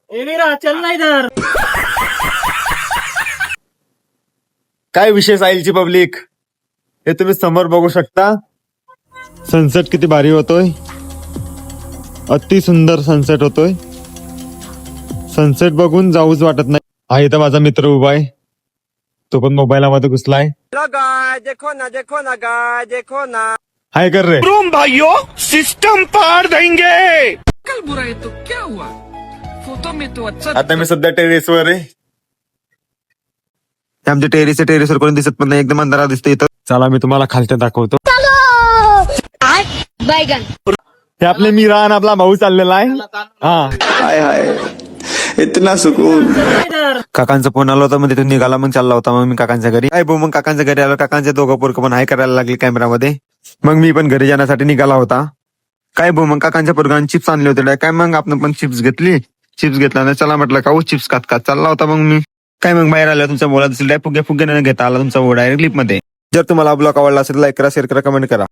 चल ना इधर. काय विशेष साहिलची पब्लिक, हे तुम्ही समोर बघू शकता. सनसेट किती भारी होतोय, अति सुंदर सनसेट होतोय. सनसेट बघून जाऊच वाटत नाही. हा इथं माझा मित्र उभा आहे, तो पण मोबाईलमध्ये घुसलाय. देखो ना देखो ना गाय देखो ना. हाय कर रे भाइयों, सिस्टम पार देंगे. कल बुरा है तो क्या हुआ, फोटो में तो अच्छा. आता मी सध्या टेरेसवर आहे. आमच्या टेरेसवर कोणी दिसत पण नाही, एकदम अंधारा दिसतो इथं. चला मी तुम्हाला खालच्या दाखवतो. बैगन. हे आपले मीरा आणि आपला भाऊ चाललेला आहे. हा हाय हाय, इतना सुकून. काकांचा फोन आला होता, मग तिथून निघाला, मग चालला होता. मग मी काकांच्या घरी आहे. मग काकांच्या घरी आलो, काकांचे दोघं पोरकं पण हाय करायला लागले कॅमेरामध्ये. मग मी पण घरी जाण्यासाठी निघाला होता. काय मग काकांच्या पोरगांनी चिप्स आणले होते काय, मग आपण पण चिप्स घेतली. चिप्स घेतला, चला म्हटलं का चिप्स खात खात चालला होता. मग मी काय मग बाहेर आलो, तुमचा बोला दिसेल फुगे फुगे घेता आला तुमचा डायरेक्ट क्लिप मध्ये. जर तुम्हाला ब्लॉग आवडला असेल लाईक करा, शेअर करा, कमेंट करा.